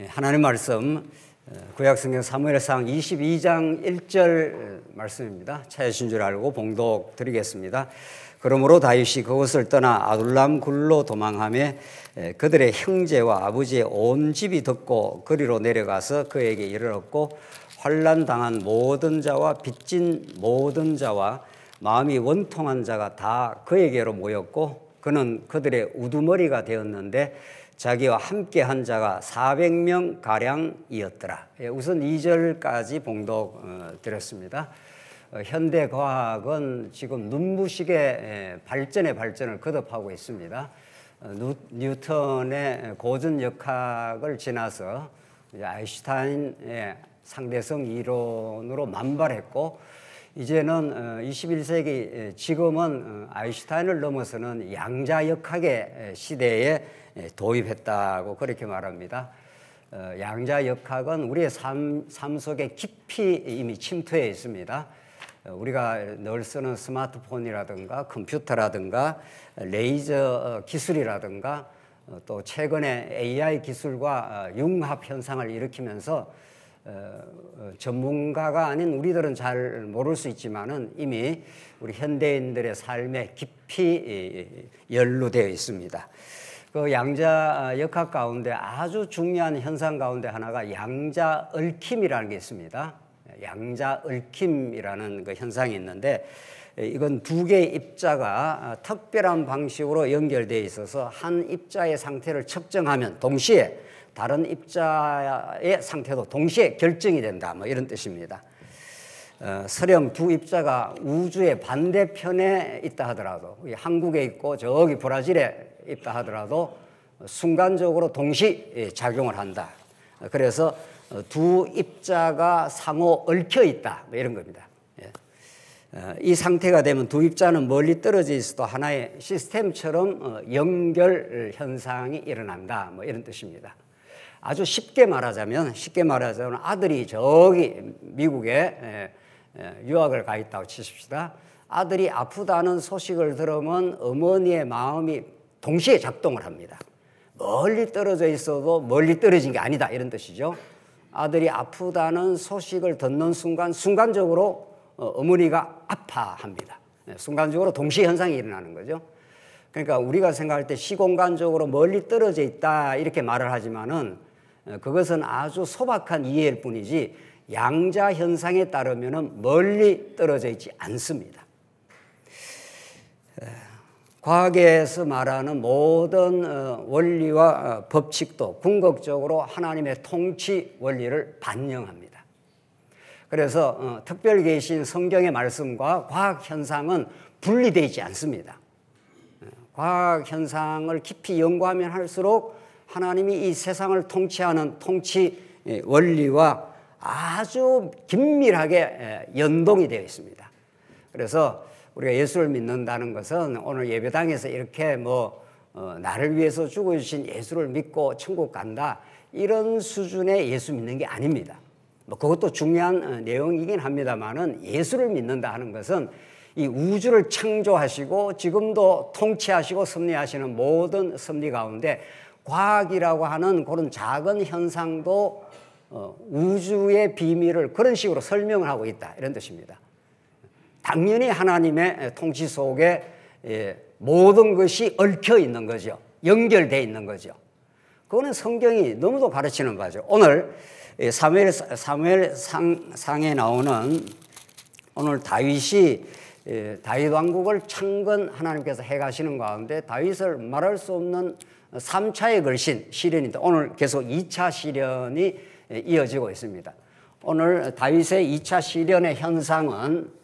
하나님 말씀 구약성경 사무엘상 22장 1절 말씀입니다. 찾으신 줄 알고 봉독 드리겠습니다. 그러므로 다윗이 그곳을 떠나 아둘람 굴로 도망하며 그들의 형제와 아버지의 온 집이 듣고 그리로 내려가서 그에게 이르렀고 환난 당한 모든 자와 빚진 모든 자와 마음이 원통한 자가 다 그에게로 모였고 그는 그들의 우두머리가 되었는데 자기와 함께 한 자가 400명 가량이었더라. 우선 2절까지 봉독 드렸습니다. 현대 과학은 지금 눈부시게 발전을 거듭하고 있습니다. 뉴턴의 고전 역학을 지나서 아인슈타인의 상대성 이론으로 만발했고 이제는 21세기 지금은 아인슈타인을 넘어서는 양자역학의 시대에 도입했다고 그렇게 말합니다. 양자역학은 우리의 삶 속에 깊이 이미 침투해 있습니다. 우리가 늘 쓰는 스마트폰이라든가 컴퓨터라든가 레이저 기술이라든가 또 최근에 AI 기술과 융합 현상을 일으키면서 전문가가 아닌 우리들은 잘 모를 수 있지만은 이미 우리 현대인들의 삶에 깊이 연루되어 있습니다. 그 양자 역학 가운데 아주 중요한 현상 가운데 하나가 양자 얽힘이라는 게 있습니다. 양자 얽힘이라는 그 현상이 있는데 이건 두 개의 입자가 특별한 방식으로 연결되어 있어서 한 입자의 상태를 측정하면 동시에 다른 입자의 상태도 동시에 결정이 된다. 뭐 이런 뜻입니다. 설령 두 입자가 우주의 반대편에 있다 하더라도 한국에 있고 저기 브라질에 있다 하더라도 순간적으로 동시 작용을 한다. 그래서 두 입자가 상호 얽혀 있다. 뭐 이런 겁니다. 이 상태가 되면 두 입자는 멀리 떨어져 있어도 하나의 시스템처럼 연결 현상이 일어난다. 뭐 이런 뜻입니다. 아주 쉽게 말하자면 아들이 저기 미국에 유학을 가 있다고 치십시다. 아들이 아프다는 소식을 들으면 어머니의 마음이 동시에 작동을 합니다. 멀리 떨어져 있어도 멀리 떨어진 게 아니다 이런 뜻이죠. 아들이 아프다는 소식을 듣는 순간적으로 어머니가 아파합니다. 순간적으로 동시 현상이 일어나는 거죠. 그러니까 우리가 생각할 때 시공간적으로 멀리 떨어져 있다 이렇게 말을 하지만은 그것은 아주 소박한 이해일 뿐이지 양자 현상에 따르면 멀리 떨어져 있지 않습니다. 과학에서 말하는 모든 원리와 법칙도 궁극적으로 하나님의 통치 원리를 반영합니다. 그래서 특별 계신 성경의 말씀과 과학 현상은 분리되어 있지 않습니다. 과학 현상을 깊이 연구하면 할수록 하나님이 이 세상을 통치하는 통치 원리와 아주 긴밀하게 연동이 되어 있습니다. 그래서 우리가 예수를 믿는다는 것은 오늘 예배당에서 이렇게 나를 위해서 죽어주신 예수를 믿고 천국 간다 이런 수준의 예수 믿는 게 아닙니다. 그것도 중요한 내용이긴 합니다만은 예수를 믿는다 하는 것은 이 우주를 창조하시고 지금도 통치하시고 섭리하시는 모든 섭리 가운데 과학이라고 하는 그런 작은 현상도 우주의 비밀을 그런 식으로 설명을 하고 있다 이런 뜻입니다. 당연히 하나님의 통치 속에 모든 것이 얽혀 있는 거죠. 연결되어 있는 거죠. 그거는 성경이 너무도 가르치는 바죠. 오늘 사무엘상에 나오는 오늘 다윗이 다윗 왕국을 창건 하나님께서 해가시는 가운데 다윗을 말할 수 없는 3차의 걸신 시련인데 오늘 계속 2차 시련이 이어지고 있습니다. 오늘 다윗의 2차 시련의 현상은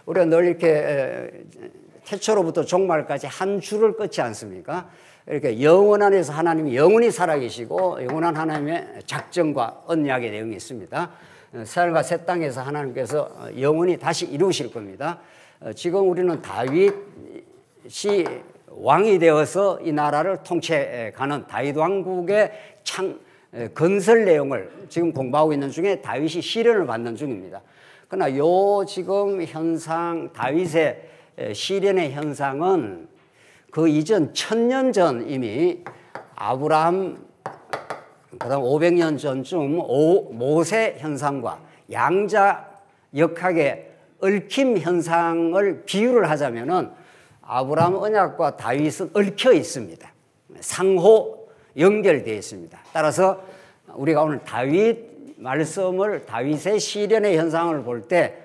우리가 늘 이렇게 태초로부터 종말까지 한 줄을 끊지 않습니까? 이렇게 영원 안에서 하나님이 영원히 살아계시고 영원한 하나님의 작정과 언약의 내용이 있습니다. 새하늘과 새 땅에서 하나님께서 영원히 다시 이루실 겁니다. 지금 우리는 다윗이 왕이 되어서 이 나라를 통치해가는 다윗 왕국의 건설 내용을 지금 공부하고 있는 중에 다윗이 시련을 받는 중입니다. 그러나 지금 현상 다윗의 시련의 현상은 그 이전 1000년 전 이미 아브라함 그다음 500년 전쯤 모세 현상과 양자 역학의 얽힘 현상을 비유를 하자면은 아브라함 언약과 다윗은 얽혀 있습니다. 상호 연결되어 있습니다. 따라서 우리가 오늘 다윗 말씀을 다윗의 시련의 현상을 볼 때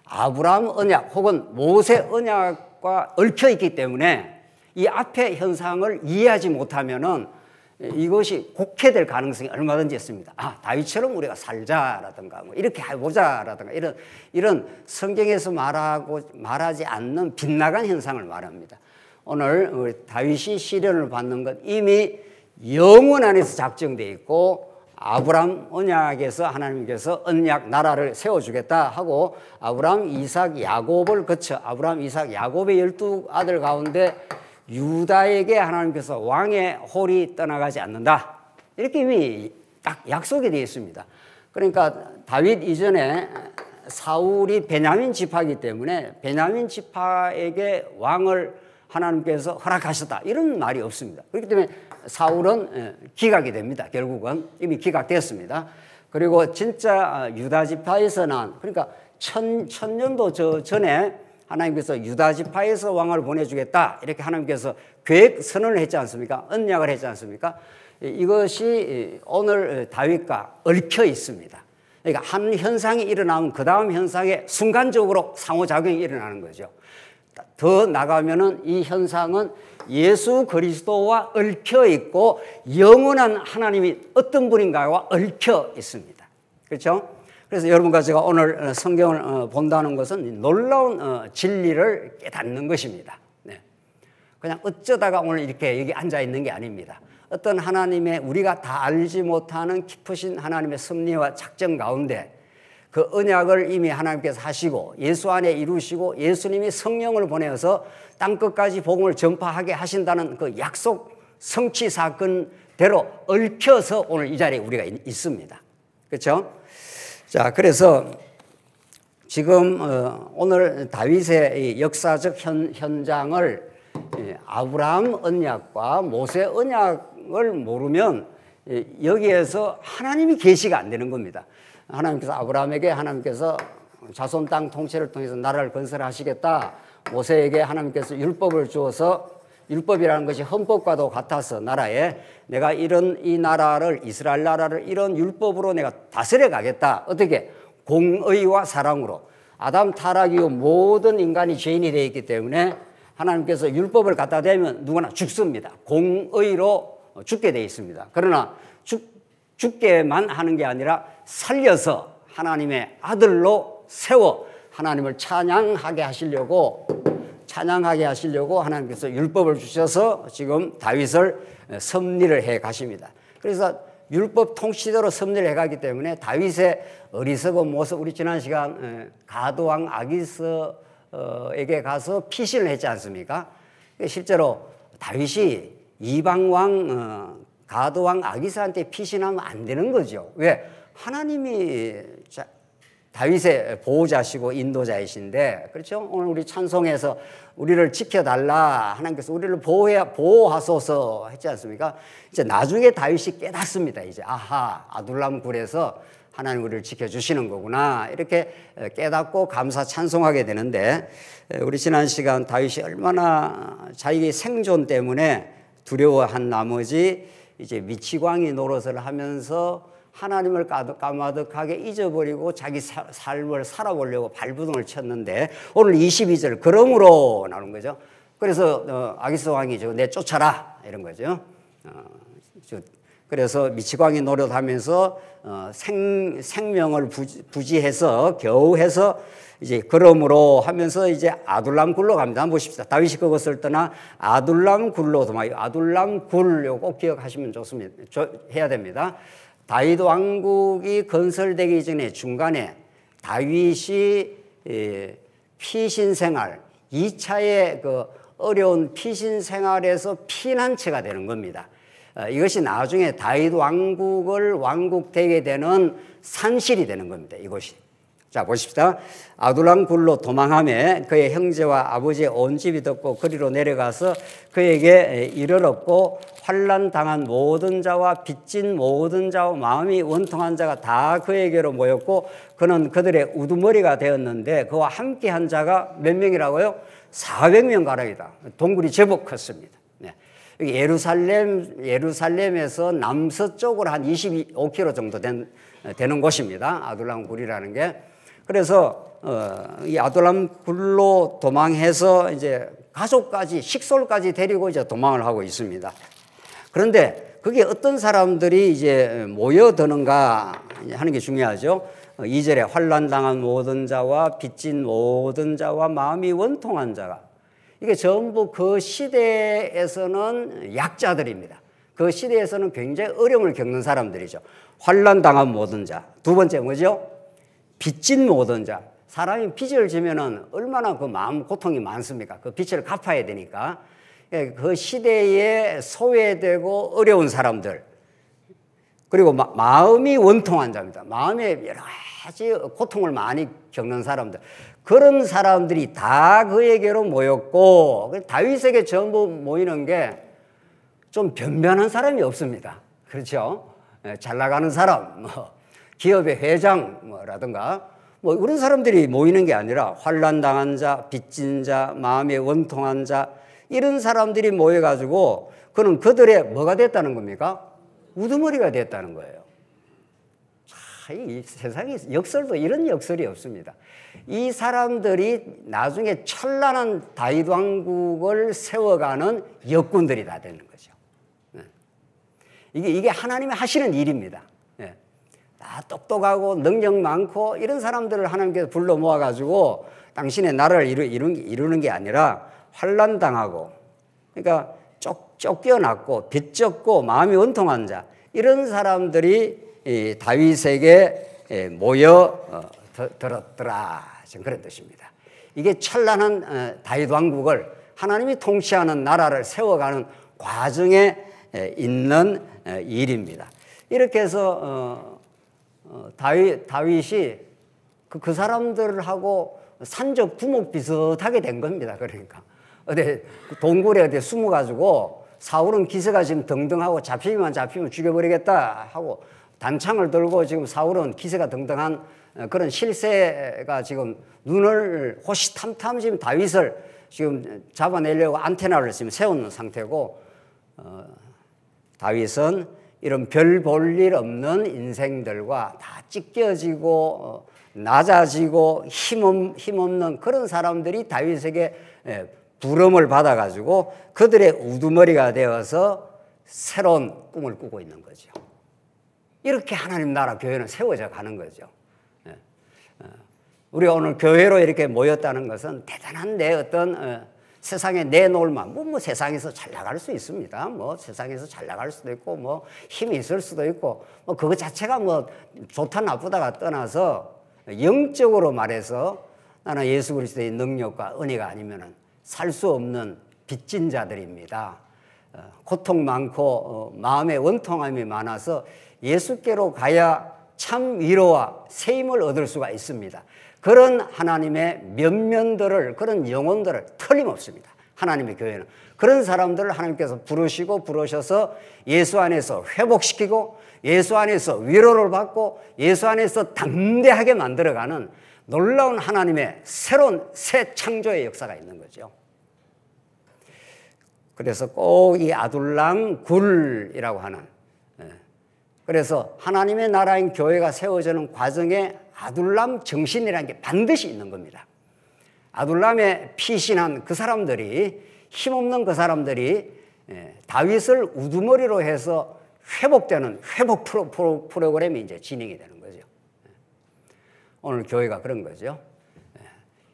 아브라함 언약 혹은 모세 언약과 얽혀 있기 때문에 이 앞의 현상을 이해하지 못하면은 이것이 곡해될 가능성이 얼마든지 있습니다. 아, 다윗처럼 우리가 살자라든가 뭐 이렇게 해보자라든가 이런 성경에서 말하지 않는 빗나간 현상을 말합니다. 오늘 다윗이 시련을 받는 것 이미 영원 안에서 작정되어 있고 아브라함 언약에서 하나님께서 언약 나라를 세워주겠다 하고 아브라함, 이삭, 야곱을 거쳐 아브라함, 이삭, 야곱의 12아들 가운데 유다에게 하나님께서 왕의 홀이 떠나가지 않는다. 이렇게 이미 딱 약속이 되어 있습니다. 그러니까 다윗 이전에 사울이 베냐민 지파이기 때문에 베냐민 지파에게 왕을 하나님께서 허락하셨다. 이런 말이 없습니다. 그렇기 때문에 사울은 기각이 됩니다. 결국은 이미 기각되었습니다. 그리고 진짜 유다 지파에서 난 그러니까 천년도 전에 하나님께서 유다 지파에서 왕을 보내주겠다 이렇게 하나님께서 계획 선언을 했지 않습니까? 언약을 했지 않습니까? 이것이 오늘 다윗과 얽혀 있습니다. 그러니까 한 현상이 일어나면 그 다음 현상에 순간적으로 상호작용이 일어나는 거죠. 더 나가면은 이 현상은 예수 그리스도와 얽혀 있고 영원한 하나님이 어떤 분인가와 얽혀 있습니다. 그렇죠? 그래서 여러분과 제가 오늘 성경을 본다는 것은 놀라운 진리를 깨닫는 것입니다. 네. 그냥 어쩌다가 오늘 이렇게 여기 앉아 있는 게 아닙니다. 어떤 하나님의 우리가 다 알지 못하는 깊으신 하나님의 섭리와 작정 가운데 그 언약을 이미 하나님께서 하시고 예수 안에 이루시고 예수님이 성령을 보내어서 땅끝까지 복음을 전파하게 하신다는 그 약속 성취 사건대로 얽혀서 오늘 이 자리에 우리가 있습니다. 그렇죠? 자, 그래서 지금 오늘 다윗의 역사적 현장을 아브라함 언약과 모세 언약을 모르면 여기에서 하나님이 계시가 안 되는 겁니다. 하나님께서 아브라함에게 하나님께서 자손 땅 통치를 통해서 나라를 건설하시겠다. 모세에게 하나님께서 율법을 주어서 율법이라는 것이 헌법과도 같아서 나라에 내가 이 나라를 이스라엘 나라를 이런 율법으로 내가 다스려 가겠다. 어떻게? 공의와 사랑으로. 아담 타락 이후 모든 인간이 죄인이 되어 있기 때문에 하나님께서 율법을 갖다 대면 누구나 죽습니다. 공의로 죽게 되어 있습니다. 그러나 죽게만 하는 게 아니라 살려서 하나님의 아들로 세워 하나님을 찬양하게 하시려고 하나님께서 율법을 주셔서 지금 다윗을 섭리를 해 가십니다. 그래서 율법 통치대로 섭리를 해 가기 때문에 다윗의 어리석은 모습, 우리 지난 시간 가드왕 아기스에게 가서 피신을 했지 않습니까? 실제로 다윗이 이방왕 가드왕 아기스한테 피신하면 안 되는 거죠. 왜? 하나님이 다윗의 보호자시고 인도자이신데, 그렇죠? 오늘 우리 찬송에서 우리를 지켜달라, 하나님께서 우리를 보호하소서 했지 않습니까? 이제 나중에 다윗이 깨닫습니다. 이제 아하, 아둘람 굴에서 하나님 우리를 지켜주시는 거구나, 이렇게 깨닫고 감사 찬송하게 되는데, 우리 지난 시간 다윗이 얼마나 자기 생존 때문에 두려워한 나머지 이제 미치광이 노릇을 하면서 하나님을 까마득하게 잊어버리고 자기 삶을 살아보려고 발부둥을 쳤는데, 오늘 22절 그러므로 나오는 거죠. 그래서 아기스 왕이 내 쫓아라 이런 거죠. 그래서 미치광이 노릇하면서 생명을 부지해서 겨우 해서 이제 그러므로 하면서 이제 아둘람 굴로 갑니다. 한번 보십시다. 다윗이 그것을 떠나 아둘람 굴로 도망. 아둘람 굴 꼭 기억하시면 좋습니다. 해야 됩니다. 다윗 왕국이 건설되기 전에 중간에 다윗이 피신 생활, 2차의 그 어려운 피신 생활에서 피난처가 되는 겁니다. 이것이 나중에 다윗 왕국을 왕국되게 되는 산실이 되는 겁니다. 이것이. 자, 보십시다. 아둘람 굴로 도망하며 그의 형제와 아버지의 온 집이 듣고 그리로 내려가서 그에게 이르렀고 환난 당한 모든 자와 빚진 모든 자와 마음이 원통한 자가 다 그에게로 모였고 그는 그들의 우두머리가 되었는데 그와 함께 한 자가 몇 명이라고요? 400명 가량이다. 동굴이 제법 컸습니다. 네. 예루살렘에서 남서쪽으로 한 25km 정도 되는 곳입니다. 아둘람 굴이라는 게. 그래서 이 아둘람 굴로 도망해서 이제 가족까지 식솔까지 데리고 이제 도망을 하고 있습니다. 그런데 그게 어떤 사람들이 이제 모여드는가 하는 게 중요하죠. 2절에 환난 당한 모든 자와 빚진 모든 자와 마음이 원통한 자가, 이게 전부 그 시대에서는 약자들입니다. 그 시대에서는 굉장히 어려움을 겪는 사람들이죠. 환난 당한 모든 자. 두 번째 뭐죠? 빚진 모든 자. 사람이 빚을 지면은 얼마나 그 마음 고통이 많습니까? 그 빚을 갚아야 되니까. 그 시대에 소외되고 어려운 사람들. 그리고 마음이 원통한 자입니다. 마음에 여러 가지 고통을 많이 겪는 사람들. 그런 사람들이 다 그에게로 모였고, 다윗에게 전부 모이는 게 좀 변변한 사람이 없습니다. 그렇죠? 잘 나가는 사람, 기업의 회장라든가 이런 사람들이 모이는 게 아니라 환난 당한 자, 빚진 자, 마음에 원통한 자, 이런 사람들이 모여가지고 그는 그들의 뭐가 됐다는 겁니까? 우두머리가 됐다는 거예요. 이 세상에 역설도 이런 역설이 없습니다. 이 사람들이 나중에 찬란한 다윗 왕국을 세워가는 역군들이 다 되는 거죠. 이게 하나님이 하시는 일입니다. 다 똑똑하고 능력 많고 이런 사람들을 하나님께서 불러 모아가지고 당신의 나라를 이루는 게 아니라 환난 당하고, 그러니까 쫓겨났고 빚졌고 마음이 원통한 자, 이런 사람들이 다윗에게 모여 들었더라, 지금 그런 뜻입니다. 이게 찬란한 다윗 왕국을, 하나님이 통치하는 나라를 세워가는 과정에 있는 일입니다. 이렇게 해서 다윗이 그 사람들하고 산적 두목 비슷하게 된 겁니다. 그러니까 어디 동굴에 어디 숨어가지고 사울은 기세가 지금 등등하고 잡히면 죽여버리겠다 하고 단창을 들고, 지금 사울은 기세가 등등한 그런 실세가 지금 눈을 호시탐탐 지금 다윗을 지금 잡아내려고 안테나를 지금 세우는 상태고, 다윗은 이런 별 볼 일 없는 인생들과 다 찢겨지고 낮아지고 힘없는 그런 사람들이 다윗에게 부름을 받아가지고 그들의 우두머리가 되어서 새로운 꿈을 꾸고 있는 거죠. 이렇게 하나님 나라 교회는 세워져 가는 거죠. 우리가 오늘 교회로 이렇게 모였다는 것은 대단한 내 어떤 세상에 내놓을 만, 세상에서 잘 나갈 수 있습니다. 세상에서 잘 나갈 수도 있고, 힘이 있을 수도 있고, 그것 자체가 좋다 나쁘다가 떠나서 영적으로 말해서 나는 예수 그리스도의 능력과 은혜가 아니면은 살 수 없는 빚진 자들입니다. 고통 많고 마음의 원통함이 많아서 예수께로 가야 참 위로와 새 힘을 얻을 수가 있습니다. 그런 하나님의 면면들을, 그런 영혼들을 틀림없습니다. 하나님의 교회는 그런 사람들을 하나님께서 부르셔서 예수 안에서 회복시키고 예수 안에서 위로를 받고 예수 안에서 담대하게 만들어가는 놀라운 하나님의 새로운 새 창조의 역사가 있는 거죠. 그래서 꼭 이 아둘람 굴이라고 하는, 그래서 하나님의 나라인 교회가 세워지는 과정에 아둘람 정신이라는 게 반드시 있는 겁니다. 아둘람에 피신한 그 사람들이, 힘없는 그 사람들이 다윗을 우두머리로 해서 회복되는 회복 프로그램이 이제 진행이 되는 거죠. 오늘 교회가 그런 거죠.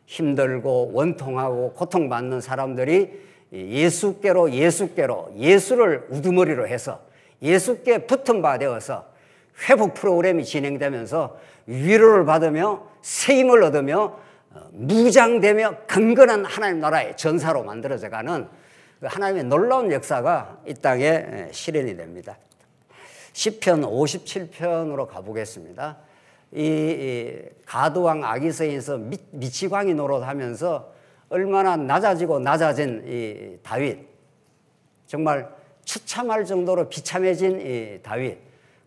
힘들고 원통하고 고통받는 사람들이 예수께로 예수를 우두머리로 해서 예수께 붙은 바 되어서 회복 프로그램이 진행되면서 위로를 받으며 새 힘을 얻으며 무장되며 강건한 하나님 나라의 전사로 만들어져가는 하나님의 놀라운 역사가 이 땅에 실현이 됩니다. 시편 57편으로 가보겠습니다. 이 가드왕 아기서에서 미치광이 노릇하면서 얼마나 낮아지고 낮아진 이 다윗, 정말 처참할 정도로 비참해진 이 다윗.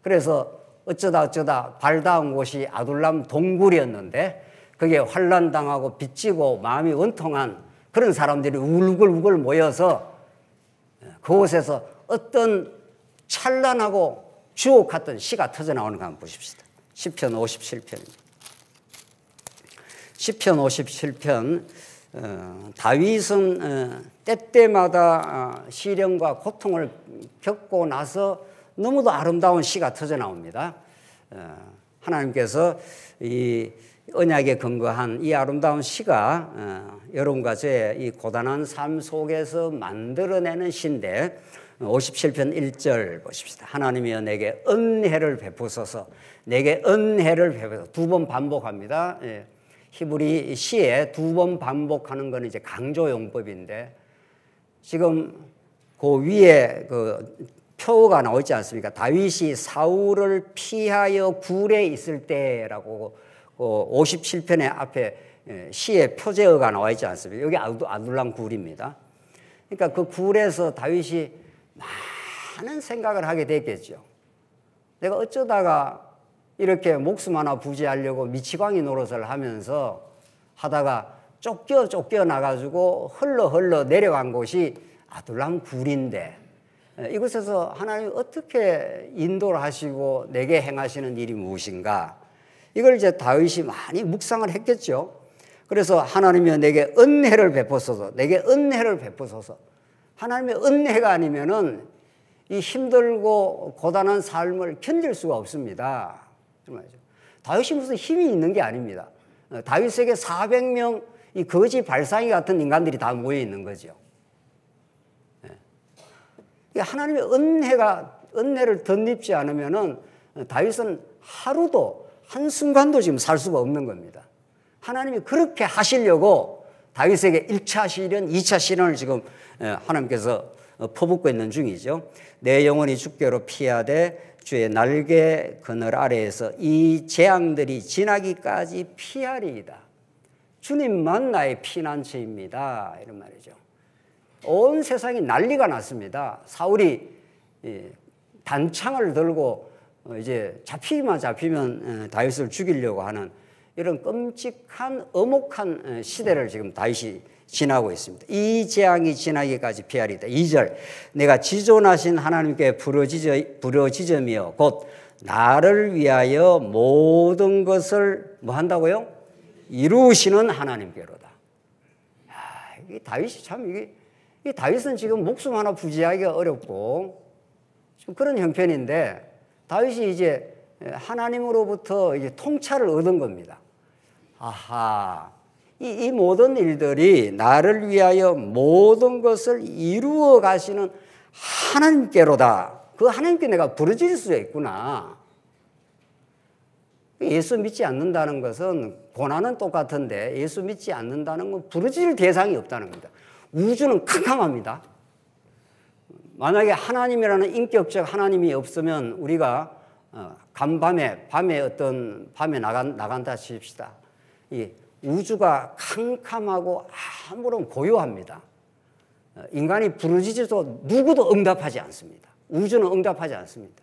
그래서 어쩌다 발 닿은 곳이 아둘람 동굴이었는데 그게 환난당하고 빚지고 마음이 원통한 그런 사람들이 울글울글 모여서 그곳에서 어떤 찬란하고 주옥 같은 시가 터져나오는 거 한번 보십시다. 시편 57편입니다. 시편 57편. 다윗은 때때마다 시련과 고통을 겪고 나서 너무도 아름다운 시가 터져나옵니다. 하나님께서 이 언약에 근거한 이 아름다운 시가 여러분과 저의 이 고단한 삶 속에서 만들어내는 시인데 57편 1절 보십시다. 하나님이여 내게 은혜를 베푸소서. 내게 은혜를 베푸소서. 두 번 반복합니다. 히브리 시에 두 번 반복하는 건 이제 강조 용법인데 지금 그 위에 그 표가 나와 있지 않습니까? 다윗이 사울을 피하여 굴에 있을 때라고 57편의 앞에 시의 표제어가 나와 있지 않습니까? 여기 아둘람 굴입니다. 그러니까 그 굴에서 다윗이 많은 생각을 하게 됐겠죠. 내가 어쩌다가 이렇게 목숨 하나 부지하려고 미치광이 노릇을 하면서 하다가 쫓겨 나가지고 흘러 내려간 곳이 아둘람 굴인데 이곳에서 하나님이 어떻게 인도를 하시고 내게 행하시는 일이 무엇인가? 이걸 이제 다윗이 많이 묵상을 했겠죠. 그래서 하나님이여 내게 은혜를 베푸소서. 내게 은혜를 베푸소서. 하나님의 은혜가 아니면은 이 힘들고 고단한 삶을 견딜 수가 없습니다. 다윗이 무슨 힘이 있는 게 아닙니다. 다윗에게 400명 이 거지 발상이 같은 인간들이 다 모여 있는 거죠. 하나님의 은혜를 덧입지 않으면은 다윗은 하루도 한순간도 지금 살 수가 없는 겁니다. 하나님이 그렇게 하시려고 다윗에게 1차 시련, 2차 시련을 지금 하나님께서 퍼붓고 있는 중이죠. 내 영혼이 주께로 피하되 주의 날개 그늘 아래에서 이 재앙들이 지나기까지 피하리이다. 주님만 나의 피난처입니다. 이런 말이죠. 온 세상이 난리가 났습니다. 사울이 단창을 들고 이제 잡히면 다윗을 죽이려고 하는 이런 끔찍한 엄혹한 시대를 지금 다윗이 지나고 있습니다. 이 재앙이 지나기까지 피하리다. 2절 내가 지존하신 하나님께 부르짖으며 곧 나를 위하여 모든 것을 뭐 한다고요? 이루시는 하나님께로다. 이 다윗이 참 이 다윗은 지금 목숨 하나 부지하기가 어렵고 지금 그런 형편인데 다윗이 이제 하나님으로부터 이제 통찰을 얻은 겁니다. 아하, 이 모든 일들이 나를 위하여 모든 것을 이루어 가시는 하나님께로다. 그 하나님께 내가 부르짖을 수가 있구나. 예수 믿지 않는다는 것은 고난은 똑같은데 예수 믿지 않는다는 건 부르짖을 대상이 없다는 겁니다. 우주는 캄캄합니다. 만약에 하나님이라는 인격적 하나님이 없으면 우리가 밤에 나간다 칩시다. 이 우주가 캄캄하고 아무런 고요합니다. 인간이 부르짖어도 누구도 응답하지 않습니다. 우주는 응답하지 않습니다.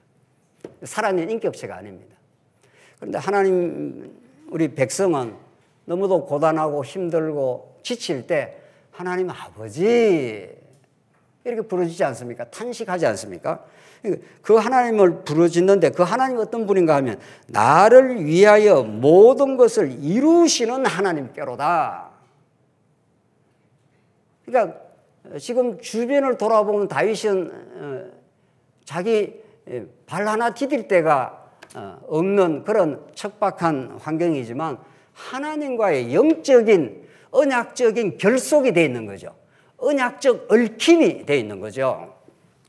살아있는 인격체가 아닙니다. 그런데 하나님, 우리 백성은 너무도 고단하고 힘들고 지칠 때 하나님 아버지 이렇게 부르짖지 않습니까? 탄식하지 않습니까? 그 하나님을 부르짖는데 그 하나님 어떤 분인가 하면 나를 위하여 모든 것을 이루시는 하나님께로다. 그러니까 지금 주변을 돌아보면 다윗은 자기 발 하나 디딜 데가 없는 그런 척박한 환경이지만 하나님과의 영적인 언약적인 결속이 되어 있는 거죠. 언약적 얽힘이 되어 있는 거죠.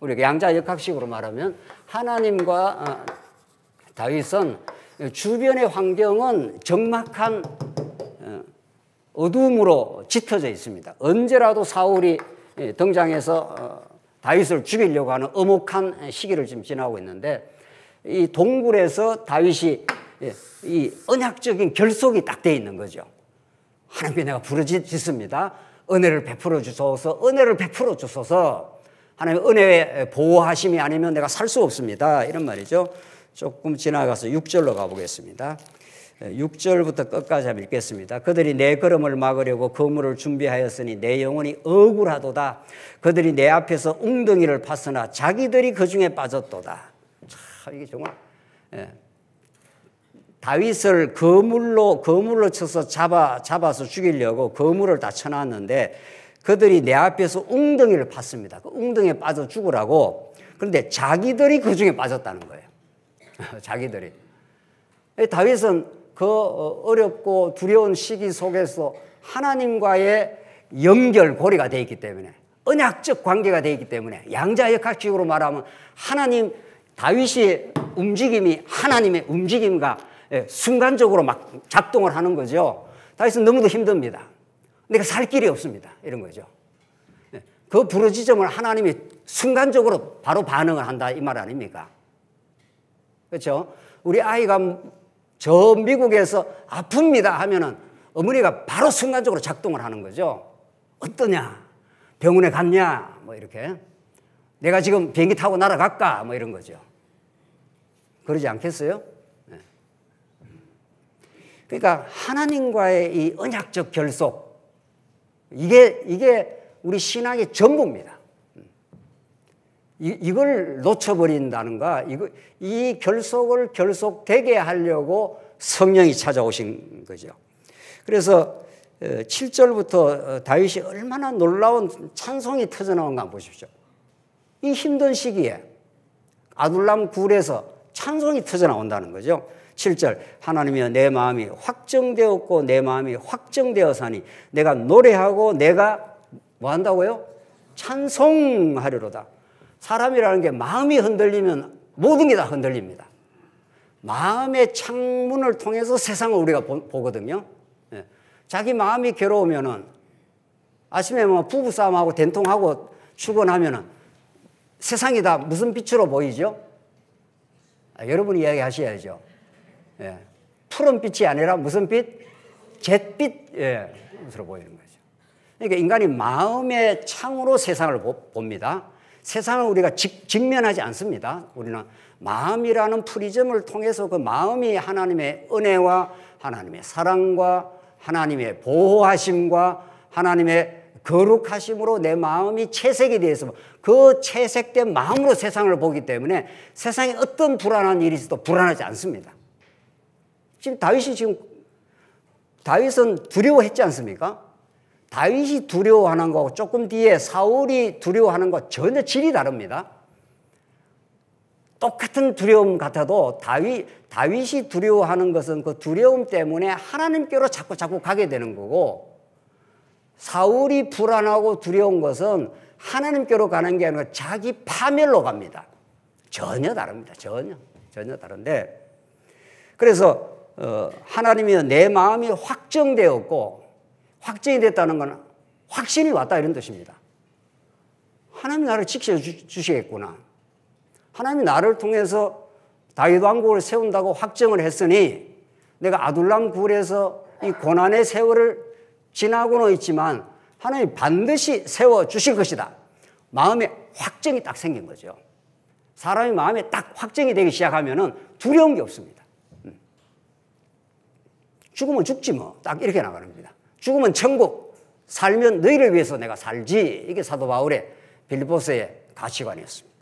우리가 양자역학식으로 말하면 하나님과 다윗은 주변의 환경은 적막한 어두움으로 짙어져 있습니다. 언제라도 사울이 등장해서 다윗을 죽이려고 하는 엄혹한 시기를 지금 지나고 있는데 이 동굴에서 다윗이 이 언약적인 결속이 딱 돼 있는 거죠. 하나님께 내가 부르짖습니다. 은혜를 베풀어 주소서, 은혜를 베풀어 주소서. 하나님 은혜의 보호하심이 아니면 내가 살 수 없습니다. 이런 말이죠. 조금 지나가서 6절로 가보겠습니다. 6절부터 끝까지 한번 읽겠습니다. 그들이 내 걸음을 막으려고 거물을 준비하였으니 내 영혼이 억울하도다. 그들이 내 앞에서 웅덩이를 팠으나 자기들이 그 중에 빠졌도다. 참 이게 정말 다윗을 거물로 쳐서 잡아서 죽이려고 거물을 다 쳐놨는데 그들이 내 앞에서 웅덩이를 팠습니다. 그 웅덩이에 빠져 죽으라고. 그런데 자기들이 그 중에 빠졌다는 거예요. 자기들이. 다윗은 그 어렵고 두려운 시기 속에서 하나님과의 연결고리가 되어 있기 때문에, 언약적 관계가 되어 있기 때문에, 양자역학식으로 말하면 하나님, 다윗의 움직임이 하나님의 움직임과 순간적으로 막 작동을 하는 거죠. 다윗은 너무도 힘듭니다. 내가 살 길이 없습니다. 이런 거죠. 그 부르짖음을 하나님이 순간적으로 바로 반응을 한다 이 말 아닙니까? 그렇죠? 우리 아이가 저 미국에서 아픕니다 하면은 어머니가 바로 순간적으로 작동을 하는 거죠. 어떠냐? 병원에 갔냐? 뭐 이렇게. 내가 지금 비행기 타고 날아갈까? 뭐 이런 거죠. 그러지 않겠어요? 네. 그러니까 하나님과의 이 언약적 결속, 이게 우리 신앙의 전부입니다. 이걸 놓쳐버린다는가, 이 결속을 결속되게 하려고 성령이 찾아오신 거죠. 그래서 7절부터 다윗이 얼마나 놀라운 찬송이 터져나온가 한번 보십시오. 이 힘든 시기에 아둘람 굴에서 찬송이 터져나온다는 거죠. 7절, 하나님이여 내 마음이 확정되었고 내 마음이 확정되어서니 내가 노래하고 내가 뭐 한다고요? 찬송하리로다. 사람이라는 게 마음이 흔들리면 모든 게 다 흔들립니다. 마음의 창문을 통해서 세상을 우리가 보거든요. 예. 자기 마음이 괴로우면은 아침에 뭐 부부싸움하고 된통하고 출근하면은 세상이 다 무슨 빛으로 보이죠? 여러분이 이야기하셔야죠. 예. 푸른 빛이 아니라 무슨 빛? 잿빛, 으로 보이는 거죠. 그러니까 인간이 마음의 창으로 세상을 봅니다. 세상을 우리가 직면하지 않습니다. 우리는 마음이라는 프리즘을 통해서 그 마음이 하나님의 은혜와 하나님의 사랑과 하나님의 보호하심과 하나님의 거룩하심으로 내 마음이 채색이 되어 있으면 그 채색된 마음으로 세상을 보기 때문에 세상에 어떤 불안한 일이 있어도 불안하지 않습니다. 지금 다윗은 두려워했지 않습니까? 다윗이 두려워하는 거하고 조금 뒤에 사울이 두려워하는 거 전혀 질이 다릅니다. 똑같은 두려움 같아도 다윗이 두려워하는 것은 그 두려움 때문에 하나님께로 자꾸 가게 되는 거고, 사울이 불안하고 두려운 것은 하나님께로 가는 게 아니라 자기 파멸로 갑니다. 전혀 다릅니다. 전혀 다른데, 그래서 하나님이 내 마음이 확정되었고, 확정이 됐다는 건 확신이 왔다 이런 뜻입니다. 하나님이 나를 지켜주시겠구나. 하나님이 나를 통해서 다윗 왕국을 세운다고 확정을 했으니 내가 아둘람 굴에서 이 고난의 세월을 지나고는 있지만 하나님이 반드시 세워주실 것이다. 마음에 확정이 딱 생긴 거죠. 사람이 마음에 딱 확정이 되기 시작하면 두려운 게 없습니다. 죽으면 죽지 뭐. 딱 이렇게 나가는 겁니다. 죽으면 천국, 살면 너희를 위해서 내가 살지. 이게 사도 바울의 빌립보서의 가치관이었습니다.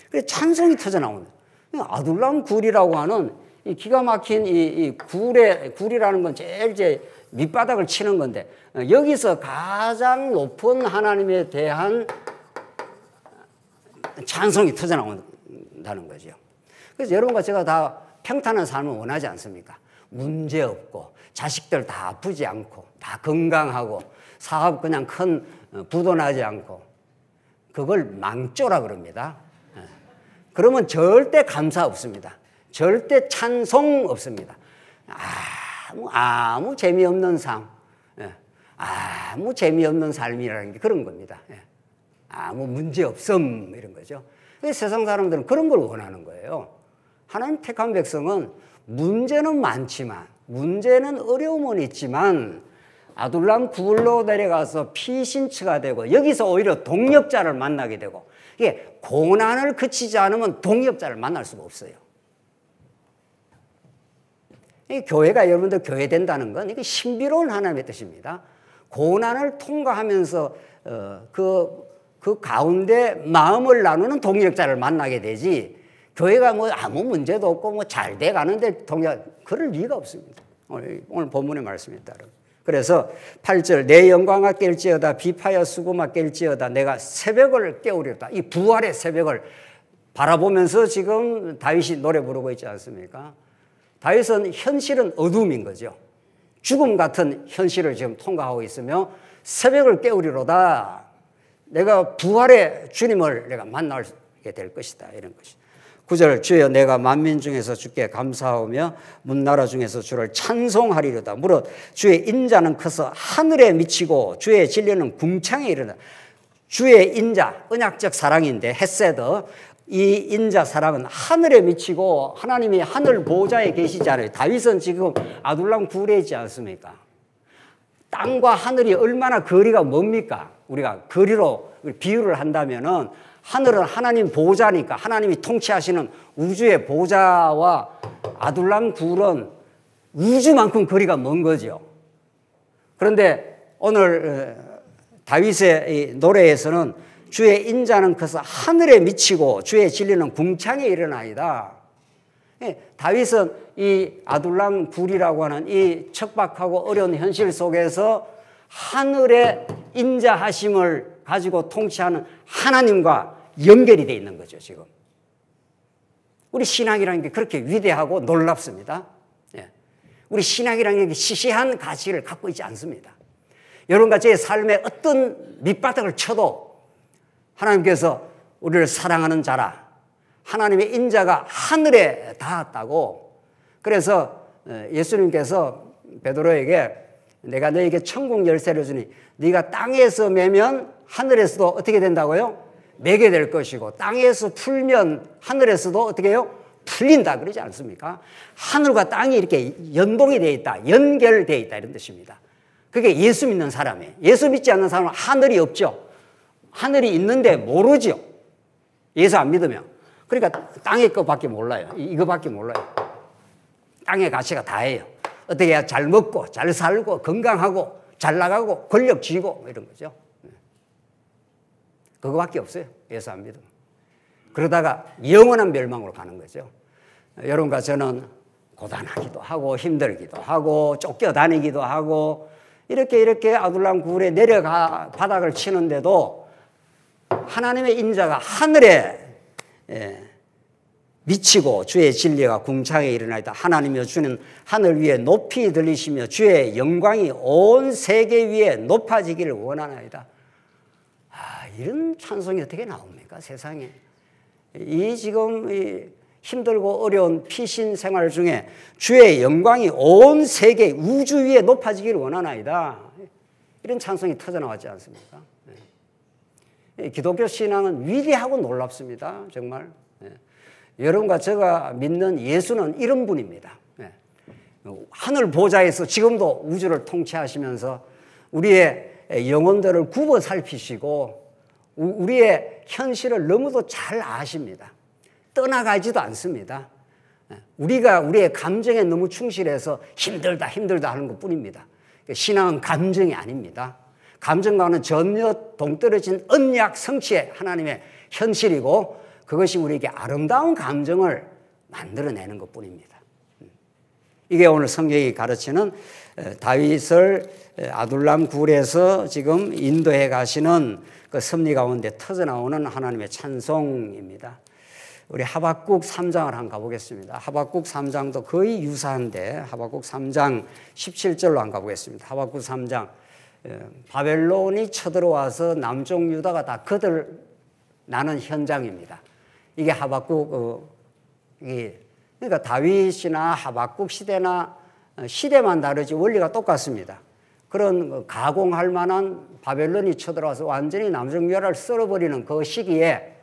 그래서 찬송이 터져나옵니다. 아둘람 굴이라고 하는 이 기가 막힌 이 굴이라는 건 제일 이제 밑바닥을 치는 건데, 여기서 가장 높은 하나님에 대한 찬송이 터져나온다는 거죠. 그래서 여러분과 제가 다 평탄한 삶을 원하지 않습니까? 문제 없고, 자식들 다 아프지 않고, 다 건강하고, 사업 그냥 큰 부도 나지 않고, 그걸 망조라 그럽니다. 그러면 절대 감사 없습니다. 절대 찬송 없습니다. 아무 재미없는 삶, 아무 재미없는 삶이라는 게 그런 겁니다. 아무 문제 없음 이런 거죠. 세상 사람들은 그런 걸 원하는 거예요. 하나님 택한 백성은 문제는 많지만, 문제는 어려움은 있지만 아둘람 굴로 내려가서 피신처가 되고 여기서 오히려 동역자를 만나게 되고, 이게 고난을 그치지 않으면 동역자를 만날 수가 없어요. 이 교회가 여러분들 교회 된다는 건 이게 신비로운 하나님의 뜻입니다. 고난을 통과하면서 그 가운데 마음을 나누는 동역자를 만나게 되지, 교회가 뭐 아무 문제도 없고 뭐 잘 돼 가는데 동역, 그럴 리가 없습니다. 오늘 본문의 말씀에 따르면. 그래서 8절, 내 영광아 깰지어다 비파여 수고마 깰지어다 내가 새벽을 깨우리로다. 이 부활의 새벽을 바라보면서 지금 다윗이 노래 부르고 있지 않습니까? 다윗은 현실은 어둠인 거죠. 죽음 같은 현실을 지금 통과하고 있으며 새벽을 깨우리로다. 내가 부활의 주님을 내가 만나게 될 것이다. 이런 것이다. 9절, 주여 내가 만민 중에서 주께 감사하며 문나라 중에서 주를 찬송하리로다. 무릇 주의 인자는 커서 하늘에 미치고 주의 진리는 궁창에 이르다. 주의 인자, 언약적 사랑인데 헤세드, 이 인자 사랑은 하늘에 미치고 하나님이 하늘 보좌에 계시지 않아요. 다윗은 지금 아둘람 굴에 있지 않습니까? 땅과 하늘이 얼마나 거리가 뭡니까? 우리가 거리로 비유를 한다면은 하늘은 하나님 보좌니까 하나님이 통치하시는 우주의 보좌와 아둘람 굴은 우주만큼 거리가 먼 거죠. 그런데 오늘 다윗의 노래에서는 주의 인자는 커서 하늘에 미치고 주의 진리는 궁창에 이르나이다. 다윗은 이 아둘람 굴이라고 하는 이 척박하고 어려운 현실 속에서 하늘의 인자하심을 가지고 통치하는 하나님과 연결이 되어 있는 거죠, 지금. 우리 신앙이라는 게 그렇게 위대하고 놀랍습니다. 우리 신앙이라는 게 시시한 가치를 갖고 있지 않습니다. 여러분과 제 삶에 어떤 밑바닥을 쳐도 하나님께서 우리를 사랑하는 자라, 하나님의 인자가 하늘에 닿았다고. 그래서 예수님께서 베드로에게 내가 너에게 천국 열쇠를 주니 네가 땅에서 매면 하늘에서도 어떻게 된다고요? 매게 될 것이고 땅에서 풀면 하늘에서도 어떻게 해요? 풀린다 그러지 않습니까? 하늘과 땅이 이렇게 연동이 되어 있다, 연결되어 있다 이런 뜻입니다. 그게 예수 믿는 사람이에요. 예수 믿지 않는 사람은 하늘이 없죠. 하늘이 있는데 모르죠. 예수 안 믿으면. 그러니까 땅의 것밖에 몰라요. 이거밖에 몰라요. 땅의 가치가 다예요. 어떻게 해야 잘 먹고 잘 살고 건강하고 잘 나가고 권력 쥐고 이런 거죠. 그거밖에 없어요. 예수 안 믿으면. 그러다가 영원한 멸망으로 가는 거죠. 여러분과 저는 고단하기도 하고 힘들기도 하고 쫓겨다니기도 하고 이렇게 아둘람 굴에 내려가 바닥을 치는데도 하나님의 인자가 하늘에 미치고 주의 진리가 궁창에 일어나있다. 하나님이여 주는 하늘 위에 높이 들리시며 주의 영광이 온 세계 위에 높아지기를 원하나이다. 이런 찬송이 어떻게 나옵니까? 세상에. 이 지금 힘들고 어려운 피신 생활 중에 주의 영광이 온 세계 우주 위에 높아지기를 원하나이다. 이런 찬송이 터져나왔지 않습니까? 기독교 신앙은 위대하고 놀랍습니다. 정말. 여러분과 제가 믿는 예수는 이런 분입니다. 하늘 보좌에서 지금도 우주를 통치하시면서 우리의 영혼들을 굽어 살피시고 우리의 현실을 너무도 잘 아십니다. 떠나가지도 않습니다. 우리가 우리의 감정에 너무 충실해서 힘들다 하는 것 뿐입니다. 신앙은 감정이 아닙니다. 감정과는 전혀 동떨어진 언약 성취의 하나님의 현실이고 그것이 우리에게 아름다운 감정을 만들어내는 것 뿐입니다. 이게 오늘 성경이 가르치는 다윗을 아둘람 굴에서 지금 인도해 가시는 그 섭리 가운데 터져나오는 하나님의 찬송입니다. 우리 하박국 3장을 한번 가보겠습니다. 하박국 3장도 거의 유사한데 하박국 3장 17절로 한번 가보겠습니다. 하박국 3장 바벨론이 쳐들어와서 남쪽 유다가 다 거들나는 현장입니다. 이게 하박국 그러니까 다윗이나 하박국 시대나 시대만 다르지 원리가 똑같습니다. 그런 가공할 만한 바벨론이 쳐들어와서 완전히 남쪽 유다를 썰어버리는 그 시기에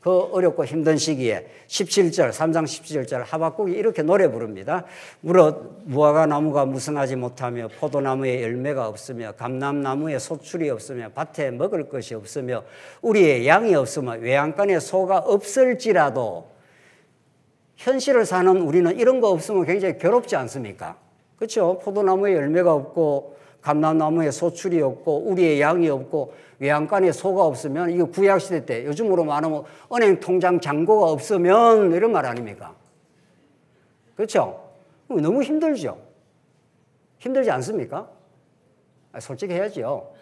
그 어렵고 힘든 시기에 17절, 3장 17절 하박국이 이렇게 노래 부릅니다. 무화과 나무가 무성하지 못하며 포도나무에 열매가 없으며 감람나무에 소출이 없으며 밭에 먹을 것이 없으며 우리의 양이 없으며 외양간에 소가 없을지라도 현실을 사는 우리는 이런 거 없으면 굉장히 괴롭지 않습니까? 그렇죠? 포도나무에 열매가 없고 감람나무에 소출이 없고 우리의 양이 없고 외양간에 소가 없으면 이거 구약시대 때 요즘으로 말하면 은행 통장 잔고가 없으면 이런 말 아닙니까? 그렇죠? 너무 힘들죠? 힘들지 않습니까? 솔직히 해야죠.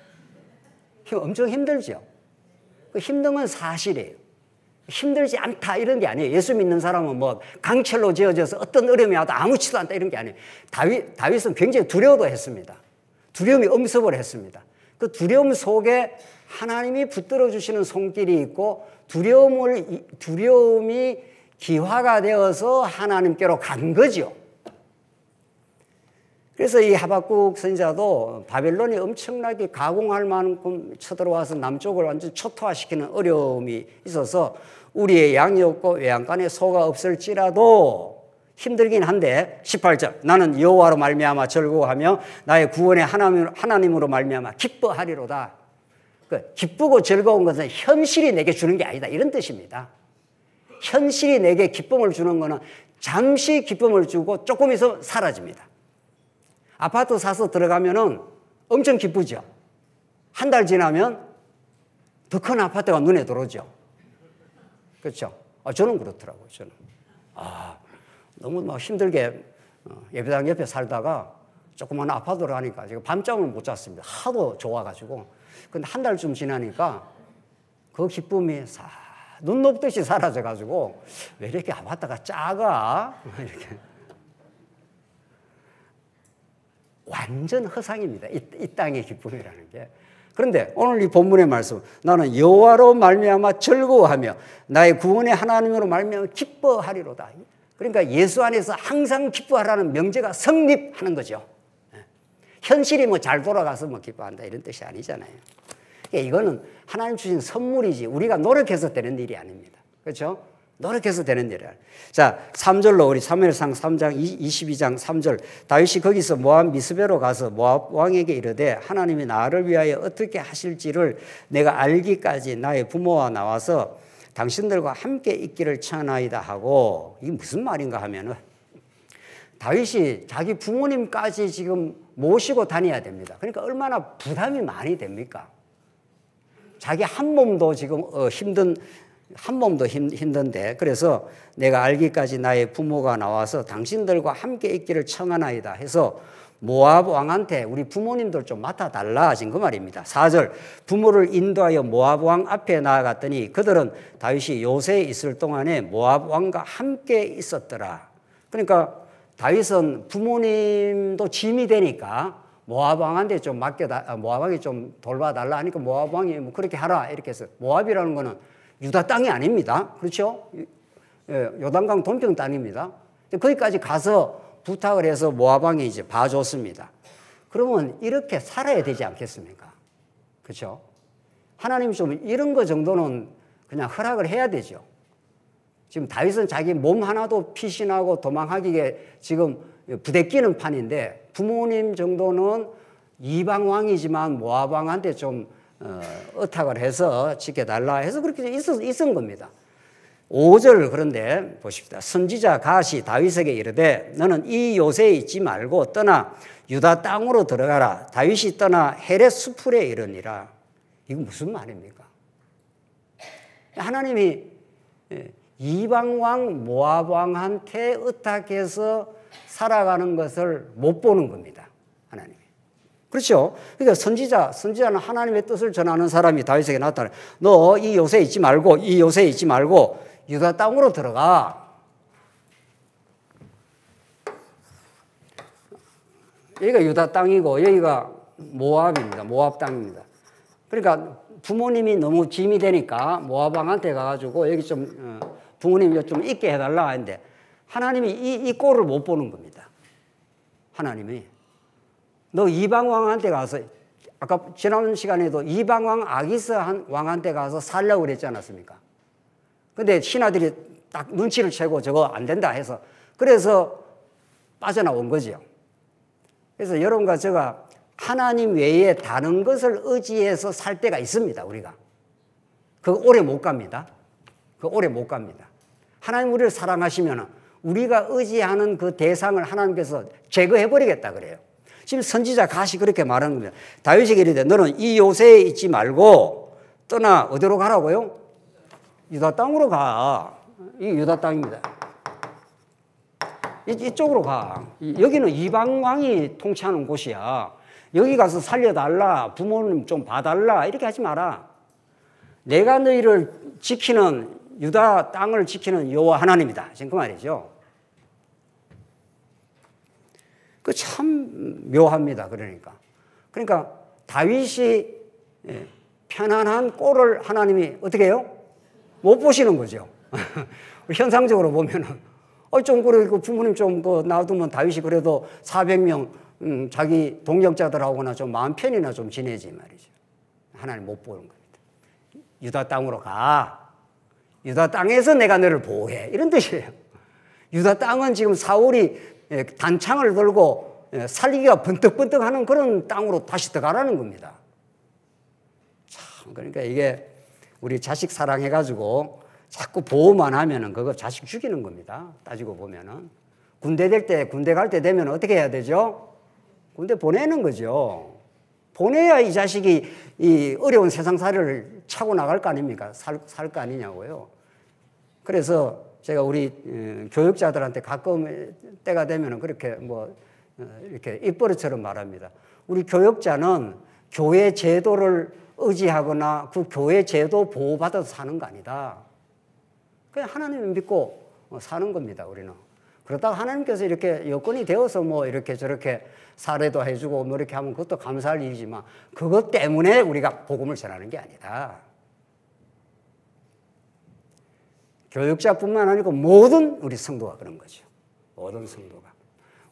엄청 힘들죠? 힘든 건 사실이에요. 힘들지 않다 이런 게 아니에요. 예수 믿는 사람은 뭐 강철로 지어져서 어떤 어려움이 와도 아무렇지도 않다 이런 게 아니에요. 다윗은 굉장히 두려워도 했습니다. 두려움이 엄습을 했습니다. 그 두려움 속에 하나님이 붙들어 주시는 손길이 있고 두려움이 기화가 되어서 하나님께로 간 거죠. 그래서 이 하박국 선지자도 바벨론이 엄청나게 가공할 만큼 쳐들어와서 남쪽을 완전 초토화시키는 어려움이 있어서 우리의 양이 없고 외양간에 소가 없을지라도 힘들긴 한데 18절 나는 여호와로 말미암아 즐거워하며 나의 구원의 하나님으로 말미암아 기뻐하리로다. 기쁘고 즐거운 것은 현실이 내게 주는 게 아니다 이런 뜻입니다. 현실이 내게 기쁨을 주는 것은 잠시 기쁨을 주고 조금 있으면 사라집니다. 아파트 사서 들어가면은 엄청 기쁘죠. 한 달 지나면 더 큰 아파트가 눈에 들어오죠. 그렇죠? 저는 그렇더라고요. 저는 너무 막 힘들게 예배당 옆에 살다가 조그만 아파트로 가니까 제가 밤잠을 못 잤습니다. 하도 좋아가지고. 근데 한 달쯤 지나니까 그 기쁨이 눈 녹듯이 사라져가지고 왜 이렇게 아파트가 작아? 이렇게. 완전 허상입니다. 이 땅의 기쁨이라는 게. 그런데 오늘 이 본문의 말씀 나는 여호와로 말미암아 즐거워하며 나의 구원의 하나님으로 말미암아 기뻐하리로다. 그러니까 예수 안에서 항상 기뻐하라는 명제가 성립하는 거죠. 현실이 뭐 잘 돌아가서 뭐 기뻐한다 이런 뜻이 아니잖아요. 그러니까 이거는 하나님 주신 선물이지 우리가 노력해서 되는 일이 아닙니다. 그렇죠? 노력해서 되는 일이야. 자, 3절로 우리 사무엘상 3장 22장 3절 다윗이 거기서 모압 미스베로 가서 모압 왕에게 이르되 하나님이 나를 위하여 어떻게 하실지를 내가 알기까지 나의 부모와 나와서 당신들과 함께 있기를 청하나이다 하고 이게 무슨 말인가 하면은 다윗이 자기 부모님까지 지금 모시고 다녀야 됩니다. 그러니까 얼마나 부담이 많이 됩니까? 자기 한 몸도 지금 힘든데 그래서 내가 알기까지 나의 부모가 나와서 당신들과 함께 있기를 청하나이다 해서 모압 왕한테 우리 부모님들 좀 맡아달라 하신 그 말입니다. 4절 부모를 인도하여 모압 왕 앞에 나아갔더니 그들은 다윗이 요새에 있을 동안에 모압 왕과 함께 있었더라. 그러니까 다윗은 부모님도 짐이 되니까 모압 왕한테 좀 모압 왕이 좀 돌봐달라 하니까 모압 왕이 뭐 그렇게 하라 이렇게 해서 모압이라는 거는 유다 땅이 아닙니다. 그렇죠? 요단강 동평 땅입니다. 거기까지 가서 부탁을 해서 모압 왕이 이제 봐줬습니다. 그러면 이렇게 살아야 되지 않겠습니까? 그렇죠? 하나님이 좀 이런 거 정도는 그냥 허락을 해야 되죠. 지금 다윗은 자기 몸 하나도 피신하고 도망하기에 지금 부대끼는 판인데 부모님 정도는 이방 왕이지만 모압 왕한테 좀 의탁을 해서 지켜달라 해서 그렇게 있은 겁니다. 5절 그런데 보십시다. 선지자 갓이 다윗에게 이르되 너는 이 요새에 있지 말고 떠나 유다 땅으로 들어가라. 다윗이 떠나 헤렛 수풀에 이르니라. 이거 무슨 말입니까? 하나님이 이방 왕 모압 왕한테 의탁해서 살아가는 것을 못 보는 겁니다. 하나님이. 그렇죠? 그러니까 선지자는 하나님의 뜻을 전하는 사람이 다윗에게 나타나. 너 이 요새에 있지 말고 유다 땅으로 들어가. 여기가 유다 땅이고 여기가 모압입니다. 모압 땅입니다. 그러니까 부모님이 너무 짐이 되니까 모압 왕한테 가가지고 여기 좀 부모님 좀 있게 해달라 하는데 하나님이 이 꼴을 못 보는 겁니다. 하나님이 너 이방 왕한테 가서 아까 지난 시간에도 이방 왕 아기스 왕한테 가서 살려고 그랬지 않았습니까? 근데 신하들이 딱 눈치를 채고 저거 안 된다 해서 그래서 빠져나온 거죠. 그래서 여러분과 제가 하나님 외에 다른 것을 의지해서 살 때가 있습니다. 우리가. 그거 오래 못 갑니다. 그거 오래 못 갑니다. 하나님 우리를 사랑하시면 우리가 의지하는 그 대상을 하나님께서 제거해버리겠다 그래요. 지금 선지자 갓이 그렇게 말하는 겁니다. 다윗에게 이르되 너는 이 요새에 있지 말고 떠나 어디로 가라고요? 유다 땅으로 가. 이게 유다 땅입니다. 이쪽으로 가. 여기는 이방 왕이 통치하는 곳이야. 여기 가서 살려달라, 부모님 좀 봐달라 이렇게 하지 마라. 내가 너희를 지키는 유다 땅을 지키는 여호와 하나님이다. 지금 그 말이죠. 그 참 묘합니다. 그러니까 다윗이 편안한 꼴을 하나님이 어떻게 해요? 못 보시는 거죠. 현상적으로 보면은 좀 그래 부모님 좀 놔두면 다윗이 그래도 400명 자기 동역자들하고나 좀 마음 편이나 좀 지내지 말이죠. 하나님 못 보는 겁니다. 유다 땅으로 가. 유다 땅에서 내가 너를 보호해. 이런 뜻이에요. 유다 땅은 지금 사울이 단창을 들고 살리기가 번뜩번뜩하는 그런 땅으로 다시 들어가라는 겁니다. 참 그러니까 이게 우리 자식 사랑해가지고 자꾸 보호만 하면은 그거 자식 죽이는 겁니다. 따지고 보면은 군대 갈 때 되면 어떻게 해야 되죠? 군대 보내는 거죠. 보내야 이 자식이 이 어려운 세상살이를 차고 나갈 거 아닙니까? 살 거 아니냐고요. 그래서 제가 우리 교육자들한테 가끔 때가 되면 그렇게 이렇게 입버릇처럼 말합니다. 우리 교육자는 교회 제도를 의지하거나 그 교회 제도 보호받아서 사는 거 아니다. 그냥 하나님을 믿고 사는 겁니다, 우리는. 그러다가 하나님께서 이렇게 여건이 되어서 이렇게 저렇게 사례도 해주고 이렇게 하면 그것도 감사할 일이지만 그것 때문에 우리가 복음을 전하는 게 아니다. 교육자뿐만 아니고 모든 우리 성도가 그런 거죠. 모든 성도가.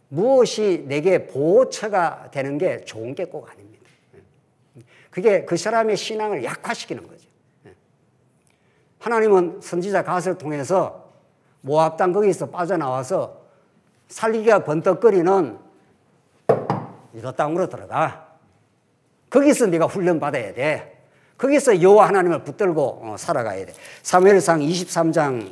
무엇이 내게 보호처가 되는 게 좋은 게 꼭 아닙니다. 그게 그 사람의 신앙을 약화시키는 거죠. 하나님은 선지자 갓을 통해서 모압 땅 거기서 빠져나와서 살기가 번떡거리는 유다 땅으로 들어가. 거기서 네가 훈련받아야 돼. 거기서 여호와 하나님을 붙들고 살아가야 돼. 사무엘상 23장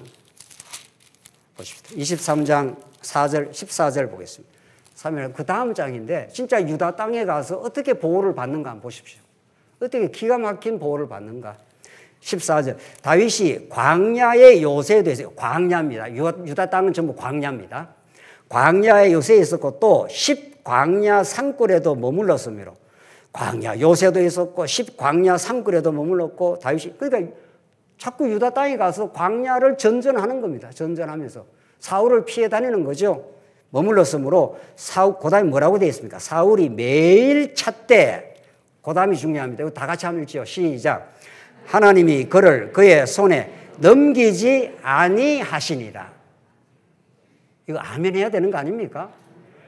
보십시오. 23장 4절 14절 보겠습니다. 사무엘 그 다음 장인데 진짜 유다 땅에 가서 어떻게 보호를 받는가 한번 보십시오. 어떻게 기가 막힌 보호를 받는가. 14절 다윗이 광야의 요새에 있어요. 광야입니다. 유다 땅은 전부 광야입니다. 광야의 요새에 있었고 또 10광야 산골에도 머물렀으므로 광야 요새도 있었고 10광야 산골에도 머물렀고 다윗이 그러니까 자꾸 유다 땅에 가서 광야를 전전하는 겁니다. 전전하면서 사울을 피해 다니는 거죠. 머물렀으므로 그 다음에 뭐라고 되어 있습니까? 사울이 매일 찾되 그 다음이 중요합니다. 이거 다 같이 한번 읽죠. 시작. 하나님이 그를 그의 손에 넘기지 아니하시니라. 이거 아멘 해야 되는 거 아닙니까?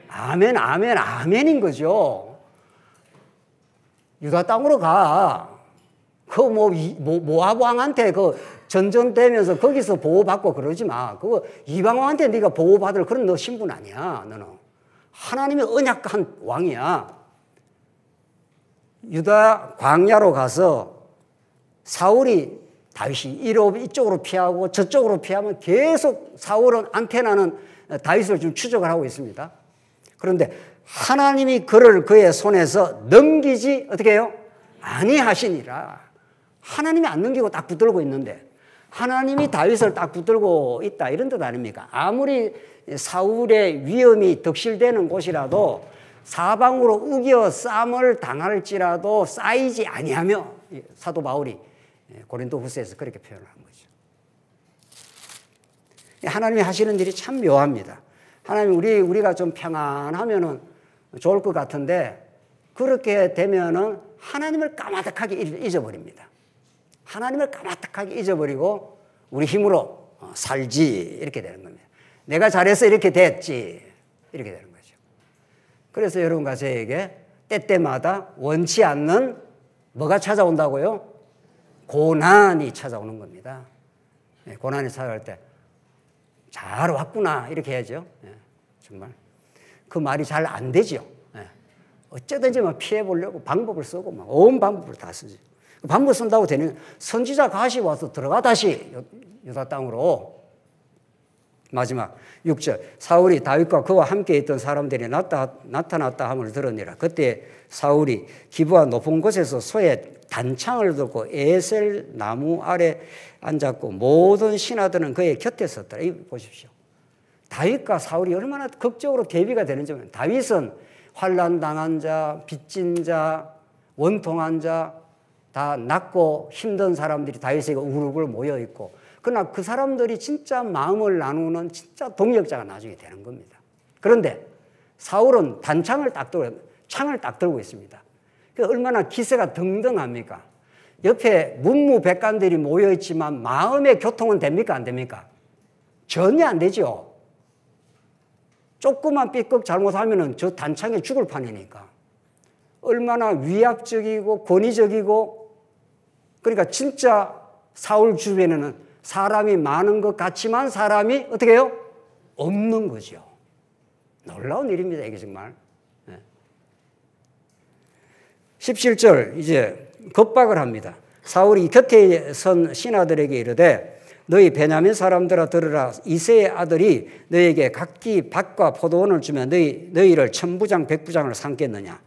아멘, 아멘, 아멘인 거죠. 유다 땅으로 가. 모압 왕한테 전전되면서 거기서 보호받고 그러지 마. 그거 이방 왕한테 네가 보호받을 그런 너 신분 아니야. 너는 하나님의 언약한 왕이야. 유다 광야로 가서 사울이 다윗이 이쪽으로 피하고 저쪽으로 피하면 계속 사울은 안테나는 다윗을 좀 추적을 하고 있습니다. 그런데 하나님이 그를 그의 손에서 넘기지 어떻게 해요? 아니하시니라. 하나님이 안 넘기고 딱 붙들고 있는데 하나님이 다윗을 딱 붙들고 있다 이런 뜻 아닙니까? 아무리 사울의 위험이 덕실되는 곳이라도 사방으로 우겨 쌈을 당할지라도 쌓이지 아니하며 사도 바울이 고린도후서에서 그렇게 표현을 한 거죠. 하나님이 하시는 일이 참 묘합니다. 하나님 우리가 좀 평안하면은 좋을 것 같은데 그렇게 되면은 하나님을 까마득하게 잊어버립니다. 하나님을 까마득하게 잊어버리고 우리 힘으로 살지 이렇게 되는 겁니다. 내가 잘해서 이렇게 됐지 이렇게 되는 거죠. 그래서 여러분과 저에게 때때마다 원치 않는 뭐가 찾아온다고요? 고난이 찾아오는 겁니다. 고난이 찾아올 때 잘 왔구나 이렇게 해야죠. 정말 그 말이 잘 안 되죠. 어쩌든지 막 피해 보려고 방법을 쓰고 막 온 방법을 다 쓰지. 그 방법 쓴다고 되는 선지자 가시 와서 들어가 다시 유다 땅으로. 마지막 6절 사울이 다윗과 그와 함께 있던 사람들이 나타났다 함을 들으니라. 그때 사울이 기브아 높은 곳에서 소의 단창을 들고 에셀 나무 아래 앉았고 모든 신하들은 그의 곁에 섰더라. 이거 보십시오. 다윗과 사울이 얼마나 극적으로 대비가 되는지. 다윗은 환난 당한 자, 빚진 자, 원통한 자, 다 낮고 힘든 사람들이 다윗에게 우르르 모여 있고, 그러나 그 사람들이 진짜 마음을 나누는 진짜 동력자가 나중에 되는 겁니다. 그런데 사울은 단창을 딱 들고, 창을 딱 들고 있습니다. 얼마나 기세가 등등합니까? 옆에 문무백관들이 모여 있지만 마음의 교통은 됩니까? 안 됩니까? 전혀 안 되죠. 조금만 삐걱 잘못하면 저 단창에 죽을 판이니까. 얼마나 위압적이고 권위적이고, 그러니까 진짜 사울 주변에는 사람이 많은 것 같지만 사람이 어떻게 해요? 없는 거죠. 놀라운 일입니다, 이게 정말. 17절 이제 겁박을 합니다. 사울이 곁에 선 신하들에게 이르되 너희 베냐민 사람들아 들으라. 이새의 아들이 너희에게 각기 밭과 포도원을 주면 너희를 천부장 백부장을 삼겠느냐.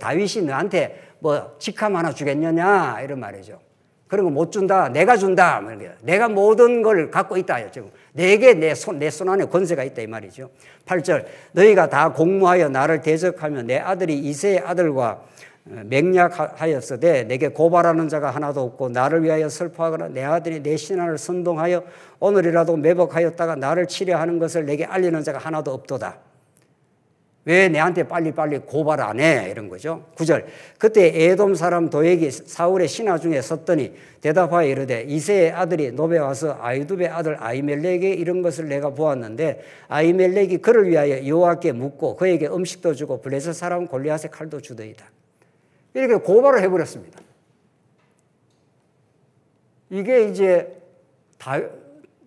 다윗이 너한테 뭐 직함 하나 주겠느냐 이런 말이죠. 그런 거 못 준다. 내가 준다. 내가 모든 걸 갖고 있다. 지금 내게 내 손 안에 권세가 있다 이 말이죠. 8절 너희가 다 공모하여 나를 대적하며 내 아들이 이새의 아들과 맹약하였으되 내게 고발하는 자가 하나도 없고 나를 위하여 슬퍼하거나 내 아들이 내 신하를 선동하여 오늘이라도 매복하였다가 나를 치려하는 것을 내게 알리는 자가 하나도 없도다. 왜 내한테 빨리빨리 고발 안 해? 이런 거죠. 9절 그때 에돔 사람 도액이 사울의 신하 중에 섰더니 대답하여 이르되 이새의 아들이 노베 와서 아이두베 아들 아히멜렉에게 이런 것을 내가 보았는데 아히멜렉이 그를 위하여 여호와께 묻고 그에게 음식도 주고 블레셋 사람 골리앗의 칼도 주더이다. 이렇게 고발을 해버렸습니다. 이게 이제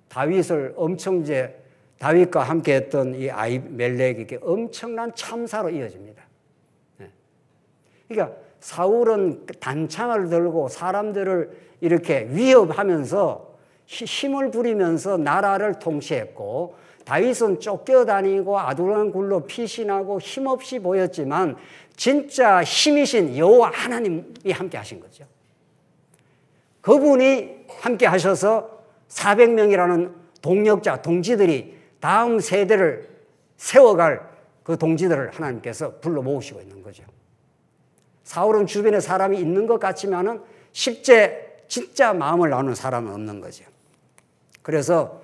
다윗을 엄청 이제 다윗과 함께 했던 이 아히멜렉에게 엄청난 참사로 이어집니다. 그러니까 사울은 단창을 들고 사람들을 이렇게 위협하면서 힘을 부리면서 나라를 통치했고, 다윗은 쫓겨다니고 아둘람 굴로 피신하고 힘없이 보였지만 진짜 힘이신 여호와 하나님이 함께 하신 거죠. 그분이 함께 하셔서 400명이라는 동력자, 동지들이 다음 세대를 세워갈 그 동지들을 하나님께서 불러 모으시고 있는 거죠. 사울은 주변에 사람이 있는 것 같지만은 실제 진짜 마음을 나누는 사람은 없는 거죠. 그래서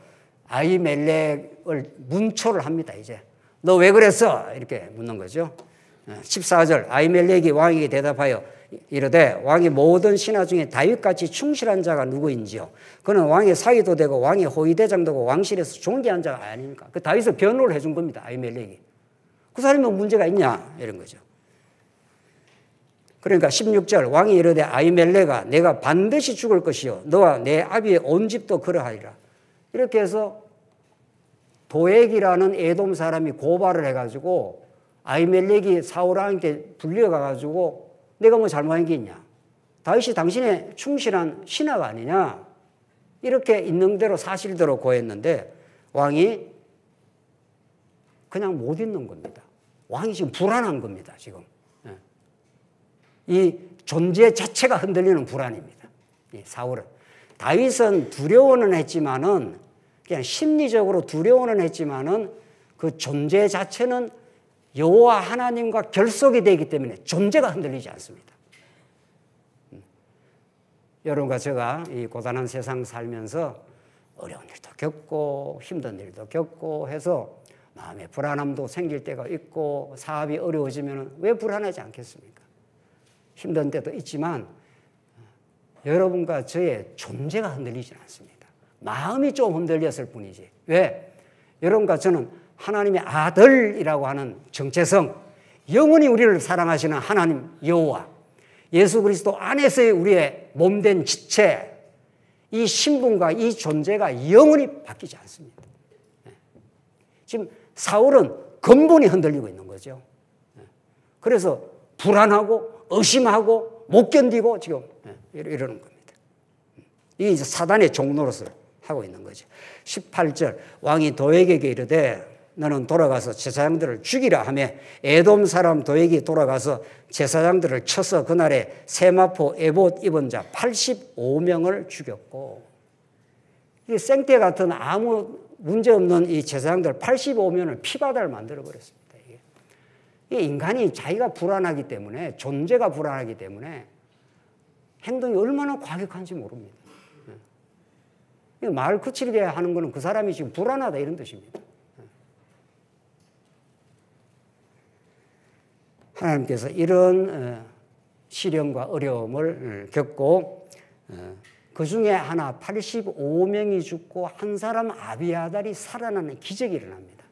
아히멜렉을 문초를 합니다. 이제 너 왜 그랬어? 이렇게 묻는 거죠. 14절 아히멜렉이 왕에게 대답하여 이르되 왕의 모든 신하 중에 다윗같이 충실한 자가 누구인지요? 그는 왕의 사위도 되고 왕의 호위대장도 왕실에서 존귀한 자가 아닙니까? 그 다윗을 변호를 해준 겁니다. 아히멜렉이. 그 사람이 문제가 있냐? 이런 거죠. 그러니까 16절 왕이 이르되 아히멜렉아 내가 반드시 죽을 것이요 너와 내 아비의 온 집도 그러하리라. 이렇게 해서 도액이라는 에돔 사람이 고발을 해가지고 아히멜렉이 사울왕한테 불려가가지고 내가 뭐 잘못한 게 있냐? 다윗이 당신의 충실한 신하가 아니냐? 이렇게 있는 대로 사실대로 고했는데 왕이 그냥 못 있는 겁니다. 왕이 지금 불안한 겁니다. 지금 이 존재 자체가 흔들리는 불안입니다. 사울은 다윗은 두려워는 했지만은 그냥 심리적으로 두려워는 했지만은 그 존재 자체는 여호와 하나님과 결속이 되기 때문에 존재가 흔들리지 않습니다. 여러분과 제가 이 고단한 세상 살면서 어려운 일도 겪고 힘든 일도 겪고 해서 마음에 불안함도 생길 때가 있고 사업이 어려워지면 왜 불안하지 않겠습니까? 힘든 때도 있지만 여러분과 저의 존재가 흔들리지 않습니다. 마음이 좀 흔들렸을 뿐이지. 왜? 여러분과 저는 하나님의 아들이라고 하는 정체성, 영원히 우리를 사랑하시는 하나님 여호와, 예수 그리스도 안에서의 우리의 몸된 지체, 이 신분과 이 존재가 영원히 바뀌지 않습니다. 지금 사울은 근본이 흔들리고 있는 거죠. 그래서 불안하고 의심하고 못 견디고 지금 이러는 겁니다. 이게 이제 사단의 종노릇을 하고 있는 거죠. 18절 왕이 도액에게 이르되 너는 돌아가서 제사장들을 죽이라 하며 에돔 사람 도액이 돌아가서 제사장들을 쳐서 그날에 세마포 에봇 입은 자 85명을 죽였고, 이 생떼 같은 아무 문제 없는 이 제사장들 85명을 피바다를 만들어 버렸습니다. 이게 인간이 자기가 불안하기 때문에, 존재가 불안하기 때문에 행동이 얼마나 과격한지 모릅니다. 말 그치게 하는 것은 그 사람이 지금 불안하다 이런 뜻입니다. 하나님께서 이런 시련과 어려움을 겪고 그 중에 하나 85명이 죽고 한 사람 아비아달이 살아나는 기적이 일어납니다.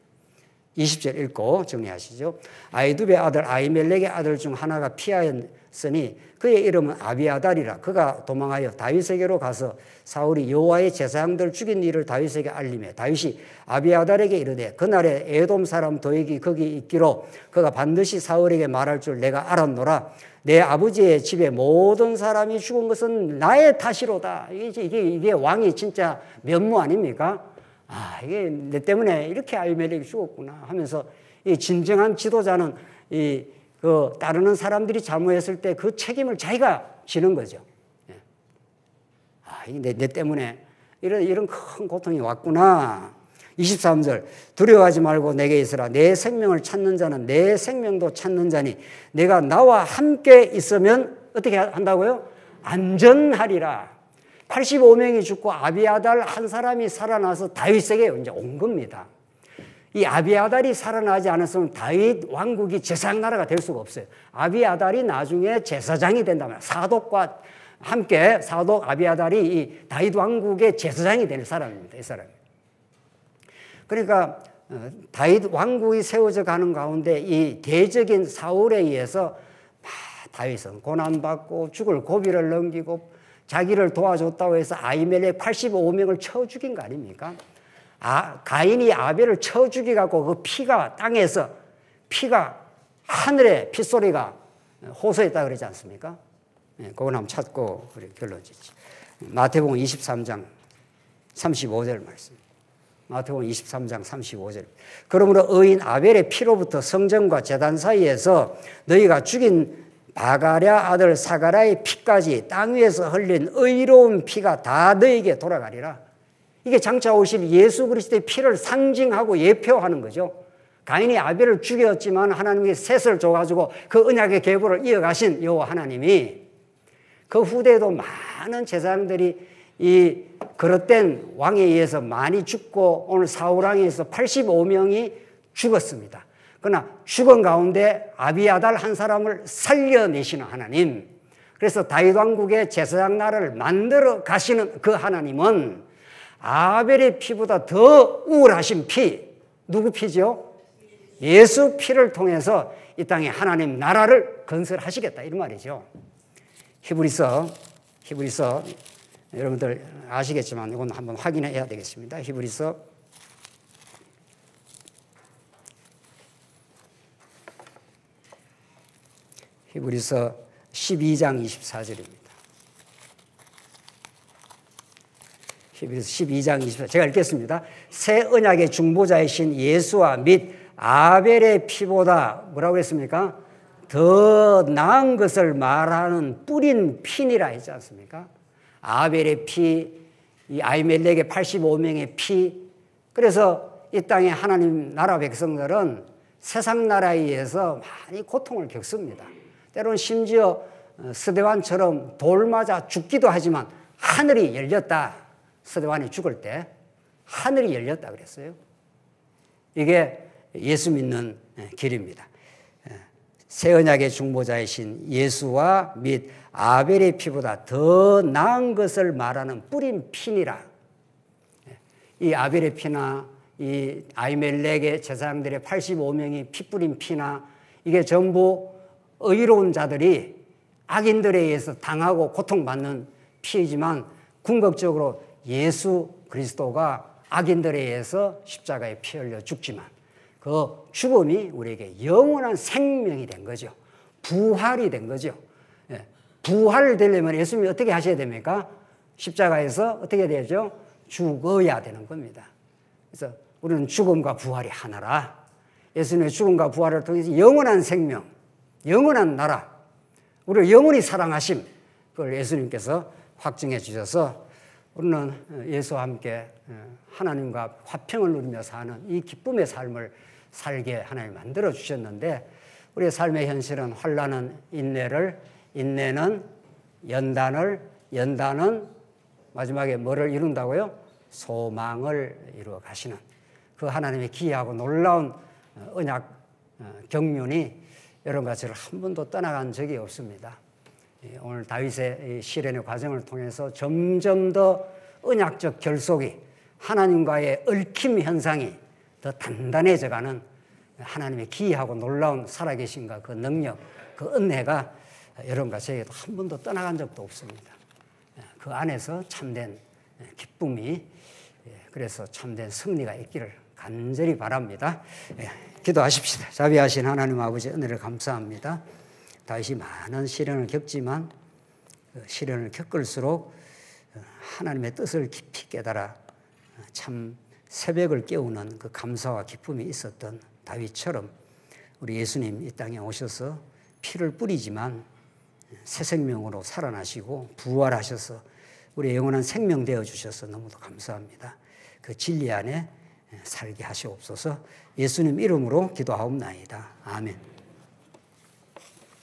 20절 읽고 정리하시죠. 아이두베 아들 아히멜렉의 아들 중 하나가 피하였으니 그의 이름은 아비아달이라. 그가 도망하여 다윗에게로 가서 사울이 여호와의 제사장들을 죽인 일을 다윗에게 알리매 다윗이 아비아달에게 이르되 그날에 에돔 사람 도액이 거기 있기로 그가 반드시 사울에게 말할 줄 내가 알았노라. 내 아버지의 집에 모든 사람이 죽은 것은 나의 탓이로다. 이게 왕이 진짜 면모 아닙니까? 아, 이게 내 때문에 이렇게 아비멜렉이 죽었구나 하면서 이 진정한 지도자는 그 따르는 사람들이 잘못했을 때 그 책임을 자기가 지는 거죠. 아, 이게 내 때문에 이런 큰 고통이 왔구나. 23절 두려워하지 말고 내게 있으라. 내 생명을 찾는 자는 내 생명도 찾는 자니 내가 나와 함께 있으면 어떻게 한다고요? 안전하리라. 85명이 죽고 아비아달 한 사람이 살아나서 다윗에게 이제 온 겁니다. 이 아비아달이 살아나지 않았으면 다윗 왕국이 제사장 나라가 될 수가 없어요. 아비아달이 나중에 제사장이 된다면 사독과 함께 사독 아비아달이 이 다윗 왕국의 제사장이 될 사람입니다. 이 사람이. 그러니까 다윗 왕국이 세워져 가는 가운데 이 대적인 사울에 의해서 다윗은 고난받고 죽을 고비를 넘기고 자기를 도와줬다고 해서 아히멜렉 85명을 쳐 죽인 거 아닙니까? 가인이 아벨을 쳐 죽여갖고 그 피가 땅에서 피가 하늘에 핏소리가 호소했다 그러지 않습니까? 그건 한번 찾고 결론 짓지. 마태복음 23장 35절 말씀. 마태복음 23장 35절. 그러므로 의인 아벨의 피로부터 성전과 제단 사이에서 너희가 죽인 바가랴 아들 사가랴의 피까지 땅 위에서 흘린 의로운 피가 다 너희에게 돌아가리라. 이게 장차 오실 예수 그리스도의 피를 상징하고 예표하는 거죠. 가인이 아벨을 죽였지만 하나님께 셋을 줘가지고 그 언약의 계보를 이어가신 여호와 하나님이 그 후대에도 많은 제사장들이 이 그릇된 왕에 의해서 많이 죽고 오늘 사울왕에 의해서 85명이 죽었습니다. 그러나 죽은 가운데 아비아달 한 사람을 살려내시는 하나님, 그래서 다윗 왕국의 제사장 나라를 만들어 가시는 그 하나님은 아벨의 피보다 더 우월하신 피, 누구 피죠? 예수 피를 통해서 이 땅에 하나님 나라를 건설하시겠다 이런 말이죠. 히브리서 여러분들 아시겠지만 이건 한번 확인해야 되겠습니다. 히브리서 12장 24절입니다. 히브리서 12장 24절 제가 읽겠습니다. 새 언약의 중보자이신 예수와 및 아벨의 피보다 뭐라고 했습니까? 더 나은 것을 말하는 뿌린 피니라 했지 않습니까? 아벨의 피, 이 아히멜렉의 85명의 피. 그래서 이 땅의 하나님 나라 백성들은 세상 나라에 의해서 많이 고통을 겪습니다. 때로는 심지어 스데반처럼 돌 맞아 죽기도 하지만 하늘이 열렸다. 스데반이 죽을 때 하늘이 열렸다 그랬어요. 이게 예수 믿는 길입니다. 새 언약의 중보자이신 예수와 및 아벨의 피보다 더 나은 것을 말하는 뿌린 피니라. 이 아벨의 피나 이 아히멜렉의 제사장들의 85명이 피 뿌린 피나 이게 전부 의로운 자들이 악인들에 의해서 당하고 고통받는 피이지만 궁극적으로 예수 그리스도가 악인들에 의해서 십자가에 피 흘려 죽지만 그 죽음이 우리에게 영원한 생명이 된 거죠. 부활이 된 거죠. 부활되려면 예수님이 어떻게 하셔야 됩니까? 십자가에서 어떻게 되죠? 죽어야 되는 겁니다. 그래서 우리는 죽음과 부활이 하나라. 예수님의 죽음과 부활을 통해서 영원한 생명, 영원한 나라, 우리를 영원히 사랑하심, 그걸 예수님께서 확증해 주셔서 우리는 예수와 함께 하나님과 화평을 누리며 사는 이 기쁨의 삶을 살게 하나님 만들어 주셨는데 우리의 삶의 현실은 환난은 인내를, 인내는 연단을, 연단은 마지막에 뭐를 이룬다고요? 소망을 이루어 가시는 그 하나님의 기이하고 놀라운 언약 경륜이 여러분과 저를 한 번도 떠나간 적이 없습니다. 오늘 다윗의 실현의 과정을 통해서 점점 더 언약적 결속이 하나님과의 얽힘 현상이 더 단단해져가는 하나님의 기이하고 놀라운 살아계신과 그 능력, 그 은혜가 여러분과 저에게도 한 번도 떠나간 적도 없습니다. 그 안에서 참된 기쁨이, 그래서 참된 승리가 있기를 간절히 바랍니다. 기도하십시다. 자비하신 하나님 아버지 은혜를 감사합니다. 다윗이 많은 시련을 겪지만 그 시련을 겪을수록 하나님의 뜻을 깊이 깨달아 참 새벽을 깨우는 그 감사와 기쁨이 있었던 다윗처럼 우리 예수님 이 땅에 오셔서 피를 뿌리지만 새 생명으로 살아나시고 부활하셔서 우리의 영원한 생명 되어 주셔서 너무도 감사합니다. 그 진리 안에 살게 하시옵소서. 예수님 이름으로 기도하옵나이다. 아멘.